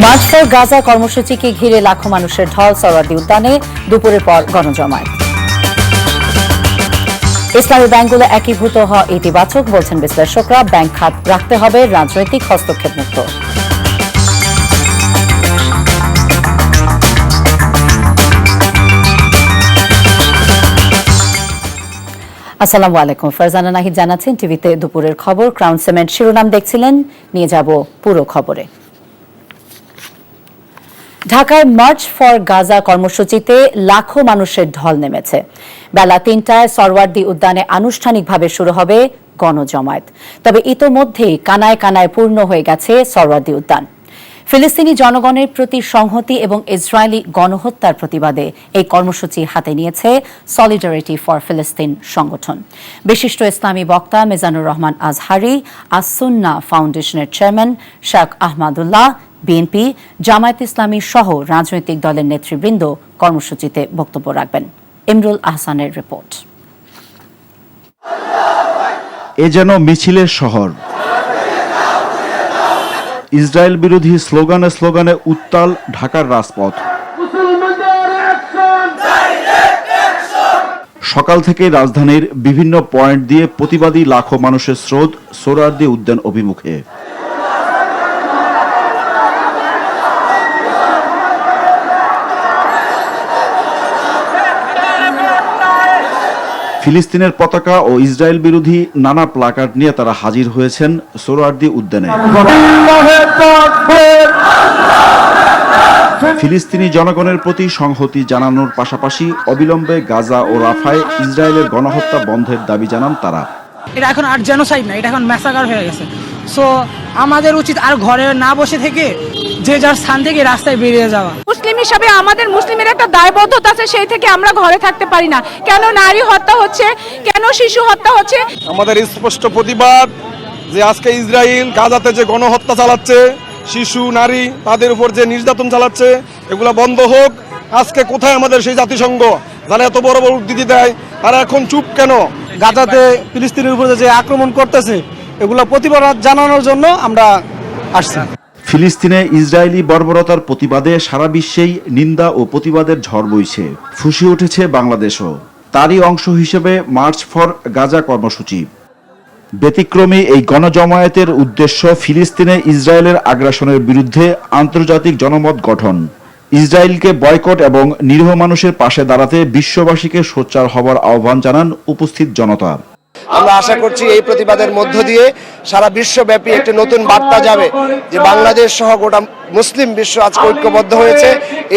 March for Gaza কর্মসূচিকে ঘিরে লাখো মানুষের ঢল সোহরাওয়ার্দী উদ্যানে দুপুরের পর গণজমায়েত। ইসলামী ব্যাংকগুলো একীভূত হওয়া ইতিবাচক বলছেন বিশ্লেষকরা। ব্যাংক খাত রাখতে হবে রাজনৈতিক হস্তক্ষেপ মুক্ত। আসসালামু আলাইকুম, ফারজানা নাহিদ জানাচ্ছেন টিভিতে দুপুরের খবর। ক্রাউন সিমেন্ট শিরোনাম দেখছিলেন, নিয়ে যাব পুরো খবরে। ঢাকায় মার্চ ফর গাজা কর্মসূচিতে লাখো মানুষের ঢল নেমেছে। বেলা ৩টায় সোহরাওয়ার্দী উদ্যানে আনুষ্ঠানিকভাবে শুরু হবে গণজমায়েত। তবে ইতোমধ্যেই কানায় কানায় পূর্ণ হয়ে গেছে সোহরাওয়ার্দী উদ্যান। ফিলিস্তিনি জনগণের প্রতি সংহতি এবং ইসরায়েলি গণহত্যার প্রতিবাদে এই কর্মসূচি হাতে নিয়েছে সলিডারিটি ফর ফিলিস্তিন সংগঠন। বিশিষ্ট ইসলামী বক্তা মিজানুর রহমান আজহারি, আস-সুন্নাহ ফাউন্ডেশনের চেয়ারম্যান শেখ আহমদুল্লাহ, বিএনপি, জামায়াত ইসলামী সহ রাজনৈতিক দলের নেতৃবৃন্দ কর্মসূচিতে বক্তব্য রাখবেন। ইমরুল আহসানের রিপোর্ট। এ যেন মিছিলের শহর। ইসরায়েল বিরোধী স্লোগানে স্লোগানে উত্তাল ঢাকার রাজপথ। সকাল থেকে রাজধানীর বিভিন্ন পয়েন্ট দিয়ে প্রতিবাদী লাখো মানুষের স্রোত সোহরাওয়ার্দী উদ্যান অভিমুখে। ফিলিস্তিনের পতাকা ও ইসরায়েল বিরোধী নানা প্লাকার্ড নিয়ে তারা হাজির হয়েছেন সোহরাওয়ার্দী উদ্যানে। ফিলিস্তিনি জনগণের প্রতি সংহতি জানানোর পাশাপাশি অবিলম্বে গাজা ও রাফায় ইসরায়েলের গণহত্যা বন্ধের দাবি জানান তারা। এটা এখন আর জেনোসাইড না, এটা এখন ম্যাসাকার হয়ে গেছে। সো আমাদের উচিত আর ঘরে না বসে থেকে যে যার স্থান থেকে রাস্তায় বেরিয়ে যাওয়া। মুসলিম হিসাবে আমাদের মুসলিমের একটা দায়বদ্ধতা আছে, সেই থেকে আমরা ঘরে থাকতে পারি না। কেন নারী হত্যা হচ্ছে, কেন শিশু হত্যা হচ্ছে? আমাদের স্পষ্ট প্রতিবাদ যে আজকে ইসরায়েল গাজাতে যে গণহত্যা চালাচ্ছে, শিশু নারী তাদের উপর যে নির্যাতন চালাচ্ছে, এগুলো বন্ধ হোক। আজকে কোথায় আমাদের সেই জাতিসংঘ যারা এত বড় বড় উদ্ধৃতি দেয়, তারা এখন চুপ কেন? গাজাতে ফিলিস্তিনের উপরে যে আক্রমণ করতেছে, এগুলো প্রতিবাদ জানানোর জন্য আমরা আসছি। ফিলিস্তিনে ইসরায়েলি বর্বরতার প্রতিবাদে সারা বিশ্বেই নিন্দা ও প্রতিবাদের ঝড় বইছে। ফুঁসে উঠেছে বাংলাদেশও। তারই অংশ হিসেবে মার্চ ফর গাজা কর্মসূচি। ব্যতিক্রমী এই গণজমায়েতের উদ্দেশ্য ফিলিস্তিনে ইসরায়েলের আগ্রাসনের বিরুদ্ধে আন্তর্জাতিক জনমত গঠন, ইসরায়েলকে বয়কট এবং নিরীহ মানুষের পাশে দাঁড়াতে বিশ্ববাসীকে সোচ্চার হবার আহ্বান জানান উপস্থিত জনতা। আমরা আশা করছি এই প্রতিবাদের মধ্য দিয়ে সারা বিশ্বব্যাপী একটি নতুন বার্তা যাবে যে বাংলাদেশ সহ গোটা মুসলিম বিশ্ব আজকে ঐক্যবদ্ধ হয়েছে।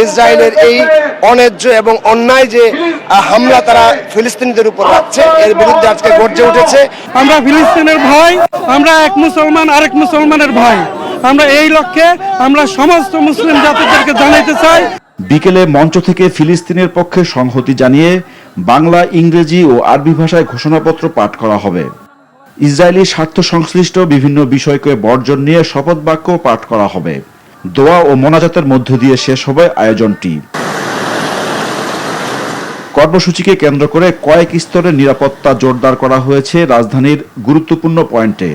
ইসরায়েলের এই অন্যায্য এবং অন্যায় যে হামলা তারা ফিলিস্তিনিদের উপর রাখছে, এর বিরুদ্ধে আজকে গর্জে উঠেছে। আমরা ফিলিস্তিনের ভাই, আমরা এক মুসলমান আরেক মুসলমানের ভাই। আমরা এই লক্ষ্যে আমরা সমস্ত মুসলিম জাতিদেরকে জানাইতে চাই। বিকেলে মঞ্চ থেকে ফিলিস্তিনের পক্ষে সংহতি জানিয়ে বাংলা, ইংরেজি ও আরবি ভাষায় ঘোষণাপত্র পাঠ করা হবে। ইসরায়েলি স্বার্থ সংশ্লিষ্ট বিভিন্ন বিষয়কে বর্জন নিয়ে শপথ বাক্য পাঠ করা হবে। দোয়া ও মোনাজাতের মধ্য দিয়ে শেষ হবে আয়োজনটি। কর্মসূচিকে কেন্দ্র করে কয়েক স্তরের নিরাপত্তা জোরদার করা হয়েছে রাজধানীর গুরুত্বপূর্ণ পয়েন্টে।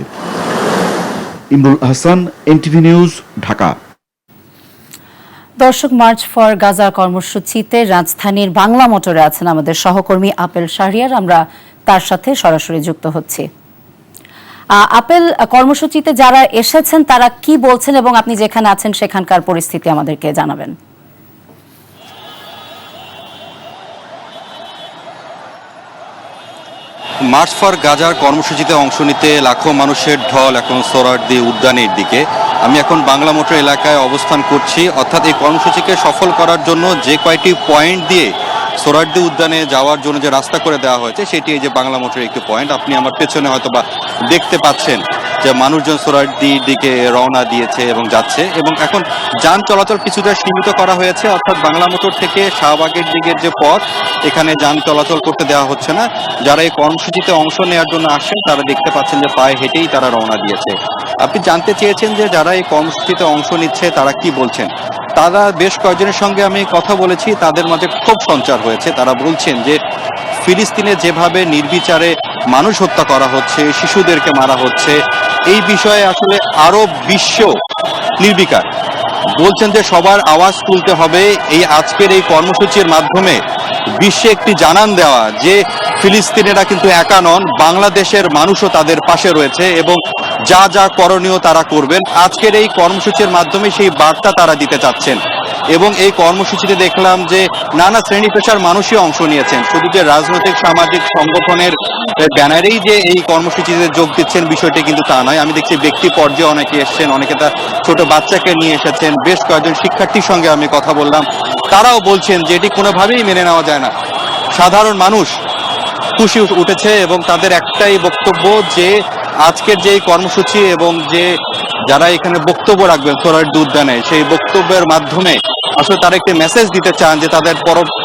Imrul Ahsan, NTV news, Dhaka. দর্শক, মার্চ ফর গাজা কর্মসূচিতে রাজধানীর বাংলা মোটরে আছেন আমাদের সহকর্মী আপেল শাহরিয়ার। আমরা তার সাথে সরাসরি যুক্ত হচ্ছি। আপেল, কর্মসূচিতে যারা এসেছেন তারা কি বলছেন এবং আপনি যেখানে আছেন সেখানকার পরিস্থিতি আমাদেরকে জানাবেন। মার্চ ফর গাজার কর্মসূচিতে অংশ নিতে লাখো মানুষের ঢল এখন সোহরাওয়ার্দী উদ্যানের দিকে। আমি এখন বাংলা মোটর এলাকায় অবস্থান করছি। অর্থাৎ এই কর্মসূচিকে সফল করার জন্য যে কয়টি পয়েন্ট দিয়ে সোহরাওয়ার্দী উদ্যানে যাওয়ার জন্য যে রাস্তা করে দেওয়া হয়েছে, সেটি এই যে বাংলা মোটরের একটি পয়েন্ট। আপনি আমার পেছনে হয়তো বা দেখতে পাচ্ছেন যে মানুষজন সোহরাওয়ার্দীর দিকে রওনা দিয়েছে এবং যাচ্ছে, এবং এখন যান চলাচল কিছুটা সীমিত করা হয়েছে। অর্থাৎ বাংলা মোটর থেকে শাহবাগের দিকের যে পথ, এখানে যান চলাচল করতে দেওয়া হচ্ছে না। যারা এই কর্মসূচিতে অংশ নেওয়ার জন্য আসছেন তারা দেখতে পাচ্ছেন যে পায়ে হেঁটেই তারা রওনা দিয়েছে। আপনি জানতে চেয়েছেন যে যারা এই কর্মসূচিতে অংশ নিচ্ছে তারা কি বলছেন। তারা বেশ কয়েকজনের সঙ্গে আমি কথা বলেছি, তাদের মাঝে ক্ষোভ সঞ্চার হয়েছে। তারা বলছেন যে ফিলিস্তিনে যেভাবে নির্বিচারে মানুষ হত্যা করা হচ্ছে, শিশুদেরকে মারা হচ্ছে, এই বিষয়ে আসলে আরব বিশ্ব নির্বিকার। বলছেন যে সবার আওয়াজ তুলতে হবে এই আজকের এই কর্মসূচির মাধ্যমে বিশ্বে একটি জানান দেওয়া যে ফিলিস্তিনিরা কিন্তু একা নন, বাংলাদেশের মানুষও তাদের পাশে রয়েছে এবং যা যা করণীয় তারা করবেন। আজকের এই কর্মসূচির মাধ্যমে সেই বার্তা তারা দিতে চাচ্ছেন এবং এই কর্মসূচিতে দেখলাম যে নানা শ্রেণী পেশার মানুষই অংশ নিয়েছেন। শুধু যে রাজনৈতিক সামাজিক সংগঠনের ব্যানারেই যে এই কর্মসূচিতে যোগ দিচ্ছেন বিষয়টি কিন্তু তা নয়। আমি দেখছি ব্যক্তি পর্যায়ে অনেকে এসেছেন, অনেকে তার ছোট বাচ্চাকে নিয়ে এসেছেন, বেশ কয়েকজন শিক্ষার্থীর সঙ্গে আমি কথা বললাম, তারাও বলছেন যে এটি কোনোভাবেই মেনে নেওয়া যায় না। সাধারণ মানুষ খুশি উঠেছে এবং তাদের একটাই বক্তব্য যে আজকের যে কর্মসূচি এবং যে যারা এখানে বক্তব্য রাখবেন সোহরাওয়ার্দী উদ্যানে, সেই বক্তব্যের মাধ্যমে আসলে তারা একটি মেসেজ দিতে চান যে তাদের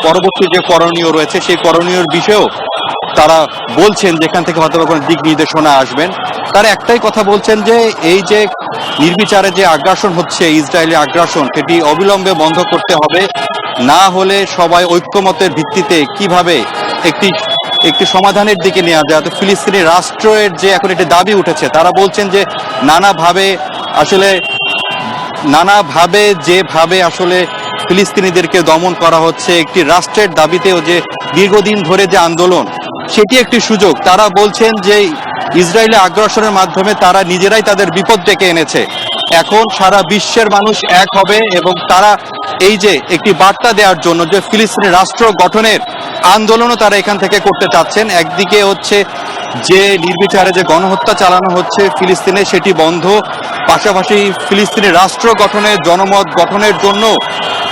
পরবর্তী যে করণীয় রয়েছে সেই করণীয় বিষয়েও তারা বলছেন যেখান থেকে হয়তো কোনো দিক নির্দেশনা আসবেন। তারা একটাই কথা বলছেন যে এই যে নির্বিচারে যে আগ্রাসন হচ্ছে, ইসরায়েলি আগ্রাসন, সেটি অবিলম্বে বন্ধ করতে হবে। না হলে সবাই ঐক্যমতের ভিত্তিতে কিভাবে একটি সমাধানের দিকে নেওয়া যায়। তো ফিলিস্তিনি রাষ্ট্রের যে এখন একটি দাবি উঠেছে, তারা বলছেন যে নানাভাবে যেভাবে আসলে ফিলিস্তিনিদেরকে দমন করা হচ্ছে, একটি রাষ্ট্রের দাবিতেও যে দীর্ঘদিন ধরে যে আন্দোলন, সেটি একটি সুযোগ। তারা বলছেন যে ইসরায়েলি আগ্রাসনের মাধ্যমে তারা নিজেরাই তাদের বিপদ ডেকে এনেছে। এখন সারা বিশ্বের মানুষ এক হবে এবং তারা এই যে একটি বার্তা দেওয়ার জন্য যে ফিলিস্তিনি রাষ্ট্র গঠনের আন্দোলনও তারা এখান থেকে করতে চাচ্ছেন। একদিকে হচ্ছে যে নির্বিচারে যে গণহত্যা চালানো হচ্ছে ফিলিস্তিনে সেটি বন্ধ, পাশাপাশি ফিলিস্তিনি রাষ্ট্র গঠনের জনমত গঠনের জন্য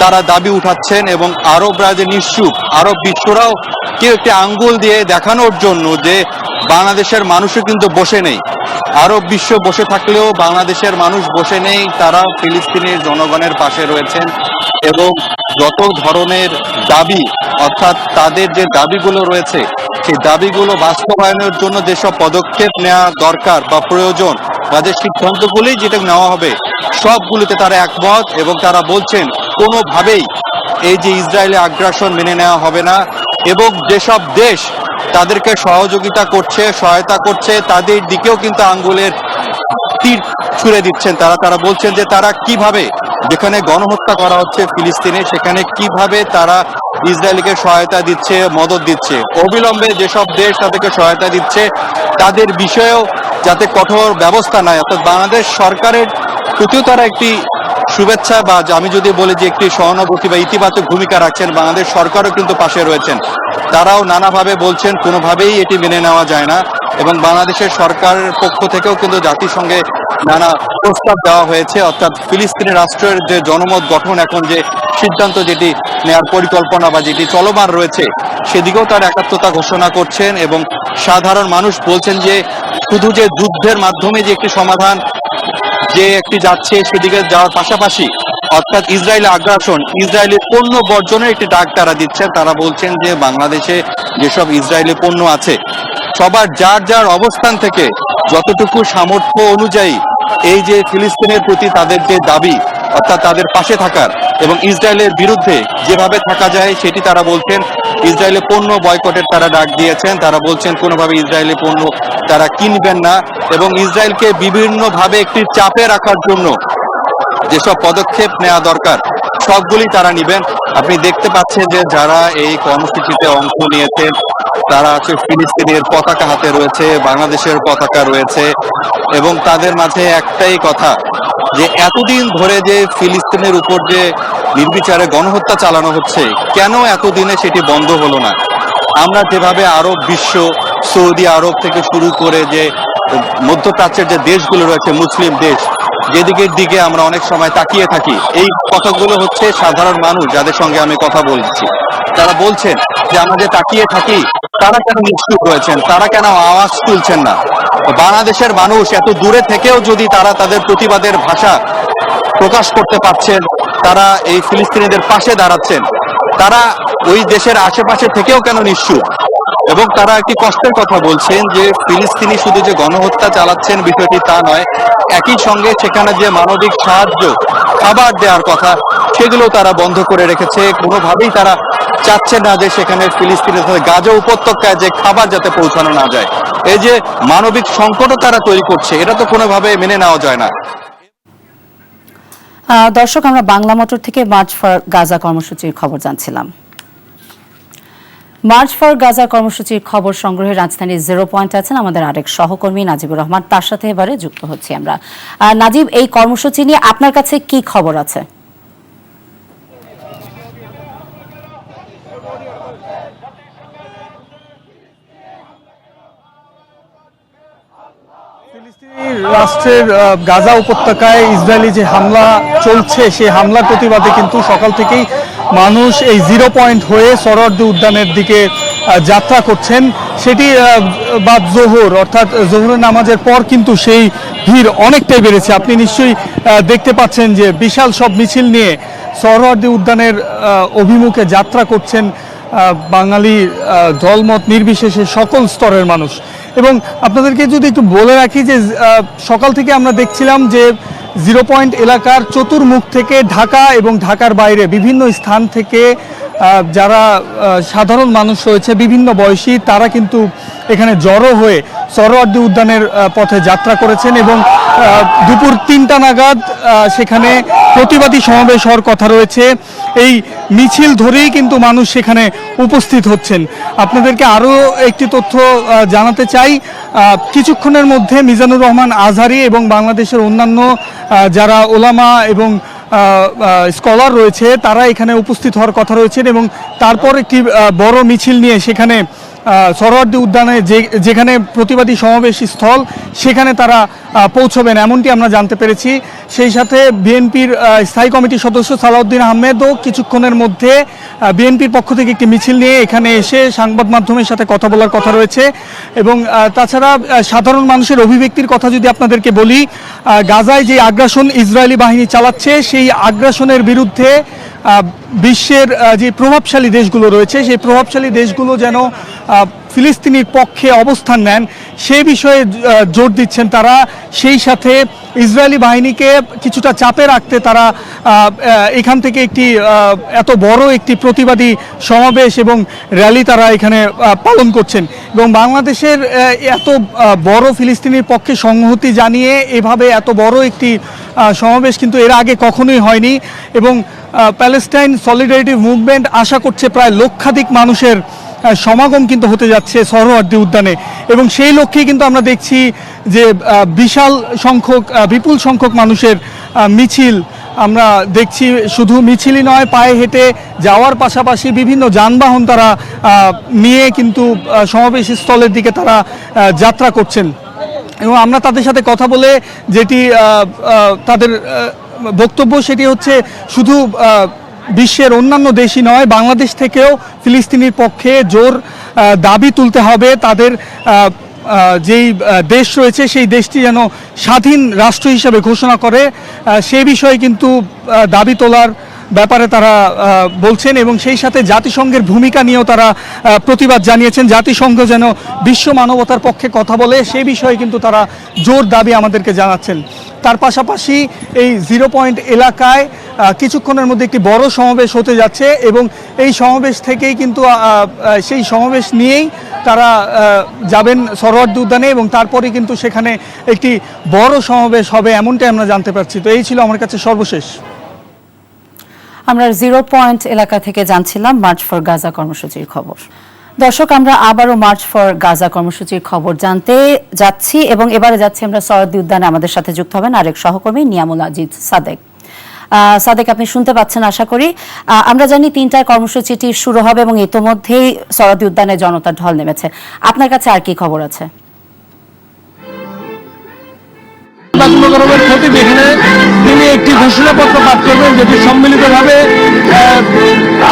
তারা দাবি উঠাচ্ছেন এবং আরবরা যে নিশ্চুপ, আরব বিশ্বরাও কেউ একটি আঙ্গুল দিয়ে দেখানোর জন্য যে বাংলাদেশের মানুষও কিন্তু বসে নেই। আরব বিশ্ব বসে থাকলেও বাংলাদেশের মানুষ বসে নেই, তারা ফিলিস্তিনের জনগণের পাশে রয়েছেন এবং যত ধরনের দাবি, অর্থাৎ তাদের যে দাবিগুলো রয়েছে সেই দাবিগুলো বাস্তবায়নের জন্য যেসব পদক্ষেপ নেওয়া দরকার বা প্রয়োজন বা যে সিদ্ধান্তগুলি যেটা নেওয়া হবে সবগুলিতে তারা একমত এবং তারা বলছেন কোনোভাবেই এই যে ইসরায়েলি আগ্রাসন মেনে নেওয়া হবে না এবং যেসব দেশ তাদেরকে সহযোগিতা করছে, সহায়তা করছে, তাদের দিকেও কিন্তু আঙ্গুলের তীর ছুড়ে দিচ্ছেন। তারা বলছেন যে তারা কিভাবে যেখানে গণহত্যা করা হচ্ছে ফিলিস্তিনে, সেখানে কিভাবে তারা ইসরায়েলকে সহায়তা দিচ্ছে, মদত দিচ্ছে। অবিলম্বে যেসব দেশ তাদেরকে সহায়তা দিচ্ছে তাদের বিষয়েও যাতে কঠোর ব্যবস্থা নেয়, অর্থাৎ বাংলাদেশ সরকারের প্রতিও তারা একটি শুভেচ্ছা বা আমি যদি বলি যে একটি সহানুভূতি বা ইতিবাচক ভূমিকা রাখছেন। বাংলাদেশ সরকারও কিন্তু পাশে রয়েছেন, তারাও নানাভাবে বলছেন কোনোভাবেই এটি মেনে নেওয়া যায় না এবং বাংলাদেশের সরকারের পক্ষ থেকেও কিন্তু জাতিসংঘে নানা প্রস্তাব দেওয়া হয়েছে, অর্থাৎ ফিলিস্তিনি রাষ্ট্রের যে জনমত গঠন এখন যে সিদ্ধান্ত যেটি নেওয়ার পরিকল্পনা বা যেটি চলমান রয়েছে সেদিকেও তার একাত্মতা ঘোষণা করছেন এবং সাধারণ মানুষ বলছেন যে শুধু যে যুদ্ধের মাধ্যমে যে একটি সমাধান যে একটি যাচ্ছে সেদিকে যাওয়ার পাশাপাশি অর্থাৎ ইসরায়েলি আগ্রাসন, ইসরায়েলি পণ্য বর্জনের একটি ডাক তারা দিচ্ছেন। তারা বলছেন যে বাংলাদেশে যেসব ইসরায়েলি পণ্য আছে সবার যার যার অবস্থান থেকে যতটুকু সামর্থ্য অনুযায়ী এই যে ফিলিস্তিনের প্রতি তাদের যে দাবি, অর্থাৎ তাদের পাশে থাকার এবং ইসরায়েলের বিরুদ্ধে যেভাবে থাকা যায় সেটি তারা বলছেন। ইসরায়েলি পণ্য বয়কটের তারা ডাক দিয়েছেন। তারা বলছেন কোনোভাবে ইসরায়েলি পণ্য তারা কিনবেন না এবং ইসরায়েলকে বিভিন্নভাবে একটি চাপে রাখার জন্য যেসব পদক্ষেপ নেওয়া দরকার সবগুলি তারা নেবেন। আপনি দেখতে পাচ্ছেন যে যারা এই কর্মসূচিতে অংশ নিয়েছেন তারা আছে ফিলিস্তিনের পতাকা হাতে রয়েছে, বাংলাদেশের পতাকা রয়েছে এবং তাদের মাঝে একটাই কথা যে এতদিন ধরে যে ফিলিস্তিনের উপর যে নির্বিচারে গণহত্যা চালানো হচ্ছে কেন এতদিনে সেটি বন্ধ হলো না। আমরা যেভাবে আরব বিশ্ব, সৌদি আরব থেকে শুরু করে যে মধ্যপ্রাচ্যের যে দেশগুলো রয়েছে, মুসলিম দেশ, যেদিকের দিকে আমরা অনেক সময় তাকিয়ে থাকি, এই কথাগুলো হচ্ছে সাধারণ মানুষ যাদের সঙ্গে আমি কথা বলছি তারা বলছেন যে আমরা যে তাকিয়ে থাকি তারা কেন নিশ্চুপ রয়েছেন, তারা কেন আওয়াজ তুলছেন না। বাংলাদেশের মানুষ এত দূরে থেকেও যদি তারা তাদের প্রতিবাদের ভাষা প্রকাশ করতে পারছেন, তারা এই ফিলিস্তিনিদের পাশে দাঁড়াচ্ছেন, তারা ওই দেশের আশেপাশে থেকেও কেন নিশ্চুপ। এবং তারা একটি কষ্টের কথা বলছেন যে ফিলিস্তিনি শুধু যে গণহত্যা চালাচ্ছেন বিষয়টি তা নয়, একই সঙ্গে সেখানে যে মানবিক সাহায্য, খাবার দেওয়ার কথা সেগুলো তারা বন্ধ করে রেখেছে। কোনোভাবেই তারা চাচ্ছেন না যে সেখানে ফিলিস্তিনের গাজা উপত্যকায় যে খাবার যাতে পৌঁছানো না যায়। এই যে মানবিক সংকটও তারা তৈরি করছে, এটা তো কোনোভাবে মেনে নেওয়া যায় না। দর্শক, আমরা বাংলা মোটর থেকে মার্চ ফর গাজা কর্মসূচির খবর জানছিলাম। মার্চ ফর গাজা কর্মসূচির খবর সংগ্রহে রাজধানীর 0 পয়েন্টে আছেন আমাদের আরেক সহকর্মী নাজিবুর রহমান। তার সাথে এবারে যুক্ত হচ্ছি আমরা। নাজিব, এই কর্মসূচি নিয়ে আপনার কাছে কি খবর আছে? রাষ্ট্রের গাজা উপত্যকায় ইসরায়েলি যে হামলা চলছে, সেই হামলার প্রতিবাদে কিন্তু সকাল থেকেই মানুষ এই 0 পয়েন্ট হয়ে সোহরাওয়ার্দী উদ্যানের দিকে যাত্রা করছেন। সেটি বাদ জোহর অর্থাৎ জোহরের নামাজের পর কিন্তু সেই ভিড় অনেকটাই বেড়েছে। আপনি নিশ্চয়ই দেখতে পাচ্ছেন যে বিশাল সব মিছিল নিয়ে সোহরাওয়ার্দী উদ্যানের অভিমুখে যাত্রা করছেন বাঙালি দলমত নির্বিশেষে সকল স্তরের মানুষ। এবং আপনাদেরকে যদি একটু বলে রাখি যে সকাল থেকে আমরা দেখছিলাম যে 0 পয়েন্ট এলাকার চতুর্মুখ থেকে ঢাকা এবং ঢাকার বাইরে বিভিন্ন স্থান থেকে যারা সাধারণ মানুষ রয়েছে বিভিন্ন বয়সী, তারা কিন্তু এখানে জড়ো হয়ে সোহরাওয়ার্দী উদ্যানের পথে যাত্রা করেছেন এবং দুপুর 3টা নাগাদ সেখানে প্রতিবাদী সমাবেশ হওয়ার কথা রয়েছে। এই মিছিল ধরেই কিন্তু মানুষ সেখানে উপস্থিত হচ্ছেন। আপনাদেরকে আরও একটি তথ্য জানাতে চাই, কিছুক্ষণের মধ্যে মিজানুর রহমান আজহারী এবং বাংলাদেশের অন্যান্য যারা ওলামা এবং স্কলার রয়েছে তারা এখানে উপস্থিত হওয়ার কথা রয়েছেন এবং তারপর একটি বড় মিছিল নিয়ে সেখানে সোহরাওয়ার্দী উদ্যানে যেখানে প্রতিবাদী সমাবেশ স্থল সেখানে তারা পৌঁছবেন এমনটি আমরা জানতে পেরেছি। সেই সাথে বিএনপির স্থায়ী কমিটির সদস্য সালাউদ্দিন আহমেদও কিছুক্ষণের মধ্যে বিএনপির পক্ষ থেকে একটি মিছিল নিয়ে এখানে এসে সংবাদ মাধ্যমের সাথে কথা বলার কথা রয়েছে। এবং তাছাড়া সাধারণ মানুষের অভিব্যক্তির কথা যদি আপনাদেরকে বলি, গাজায় যে আগ্রাসন ইসরায়েলি বাহিনী চালাচ্ছে সেই আগ্রাসনের বিরুদ্ধে বিশ্বের যে প্রভাবশালী দেশগুলো রয়েছে সেই প্রভাবশালী দেশগুলো যেন ফিলিস্তিনির পক্ষে অবস্থান নেন সে বিষয়ে জোর দিচ্ছেন তারা। সেই সাথে ইসরায়েলি বাহিনীকে কিছুটা চাপে রাখতে তারা এখান থেকে একটি এত বড় একটি প্রতিবাদী সমাবেশ এবং র্যালি তারা এখানে পালন করছেন। এবং বাংলাদেশের এত বড় ফিলিস্তিনির পক্ষে সংহতি জানিয়ে এভাবে এত বড় একটি সমাবেশ কিন্তু এর আগে কখনোই হয়নি। এবং প্যালেস্টাইন সলিডারিটি মুভমেন্ট আশা করছে প্রায় লক্ষাধিক মানুষের সমাগম কিন্তু হতে যাচ্ছে সোহরাওয়ার্দী উদ্যানে এবং সেই লক্ষ্যেই কিন্তু আমরা দেখছি যে বিপুল সংখ্যক মানুষের মিছিল আমরা দেখছি। শুধু মিছিলই নয়, পায়ে হেঁটে যাওয়ার পাশাপাশি বিভিন্ন যানবাহন তারা নিয়ে কিন্তু সমাবেশ স্থলের দিকে তারা যাত্রা করছেন। এবং আমরা তাদের সাথে কথা বলে যেটি তাদের বক্তব্য সেটি হচ্ছে শুধু বিশ্বের অন্যান্য দেশই নয়, বাংলাদেশ থেকেও ফিলিস্তিনির পক্ষে জোর দাবি তুলতে হবে। তাদের যেই দেশ রয়েছে সেই দেশটি যেন স্বাধীন রাষ্ট্র হিসেবে ঘোষণা করে সে বিষয়ে কিন্তু দাবি তোলার ব্যাপারে তারা বলছেন। এবং সেই সাথে জাতিসংঘের ভূমিকা নিয়েও তারা প্রতিবাদ জানিয়েছেন, জাতিসংঘ যেন বিশ্ব মানবতার পক্ষে কথা বলে সে বিষয়ে কিন্তু তারা জোর দাবি আমাদেরকে জানাচ্ছেন। তার পাশাপাশি এই 0 পয়েন্ট এলাকায় কিছুক্ষণের মধ্যে একটি বড় সমাবেশ হতে যাচ্ছে এবং এই সমাবেশ থেকেই কিন্তু সেই সমাবেশ নিয়েই তারা যাবেন সোহরাওয়ার্দী উদ্যানে এবং তারপরে কিন্তু সেখানে একটি বড় সমাবেশ হবে এমনটাই আমরা জানতে পারছি। তো এই ছিল আমার কাছে সর্বশেষ। আমরা 0 পয়েন্ট এলাকা থেকে জানছিলাম মার্চ ফর গাজা কর্মসূচির খবর। দর্শক, আমরা আবারও মার্চ ফর গাজা কর্মসূচির খবর জানতে যাচ্ছি এবং এবারে যাচ্ছি আমরা সোহরাওয়ার্দী উদ্যানে। আমাদের সাথে যুক্ত হবেন আরেক সহকর্মী নিয়ামুল আজিজ সাদেক। সাদেক, আপনি শুনতে পাচ্ছেন আশা করি। আমরা জানি 3টায় কর্মসূচিটি শুরু হবে এবং ইতোমধ্যেই সোহরাওয়ার্দী উদ্যানে জনতার ঢল নেমেছে। আপনার কাছে আর কি খবর আছে? খতিব এখানে তিনি একটি ঘোষণাপত্র পাঠ করবেন যেটি সম্মিলিতভাবে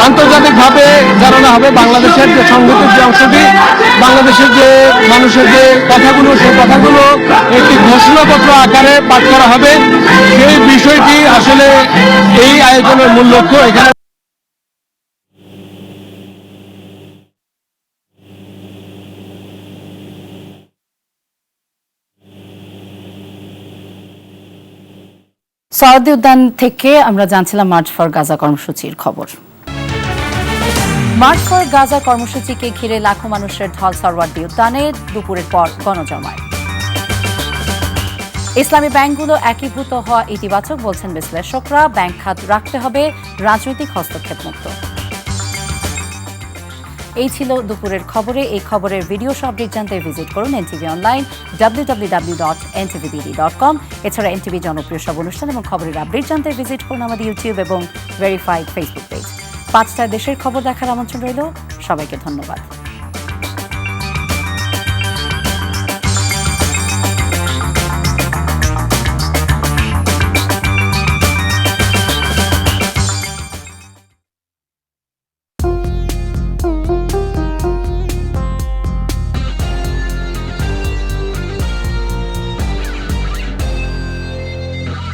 আন্তর্জাতিকভাবে জানানো হবে। বাংলাদেশের যে সংহতির যে অংশটি, বাংলাদেশের যে মানুষের যে কথাগুলো সেই কথাগুলো একটি ঘোষণাপত্র আকারে পাঠ করা হবে। সেই বিষয়টি আসলে এই আয়োজনের মূল লক্ষ্য। এখানে সোহরাওয়ার্দী উদ্যান থেকে আমরা জানছিলাম মার্চ ফর গাজা কর্মসূচির খবর। মার্চ ফর গাজা কর্মসূচিকে ঘিরে লাখো মানুষের ঢল সোহরাওয়ার্দী উদ্যানে, দুপুরের পর গণজমায়েত। ইসলামী ব্যাংকগুলো একীভূত হওয়া ইতিবাচক বলছেন বিশ্লেষকরা। ব্যাংক খাত রাখতে হবে রাজনৈতিক হস্তক্ষেপ মুক্ত। এই ছিল দুপুরের খবরে। এই খবরের ভিডিও সহ আপডেট জানতে ভিজিট করুন এনটিভি অনলাইন www.ntvd.com। এছাড়া এনটিভি জনপ্রিয় সব অনুষ্ঠান এবং খবরের আপডেট জানতে ভিজিট করুন আমাদের ইউটিউব এবং ভেরিফাইড ফেসবুক পেজ। 5টা দেশের খবর দেখার আমন্ত্রণ রইল। সবাইকে ধন্যবাদ।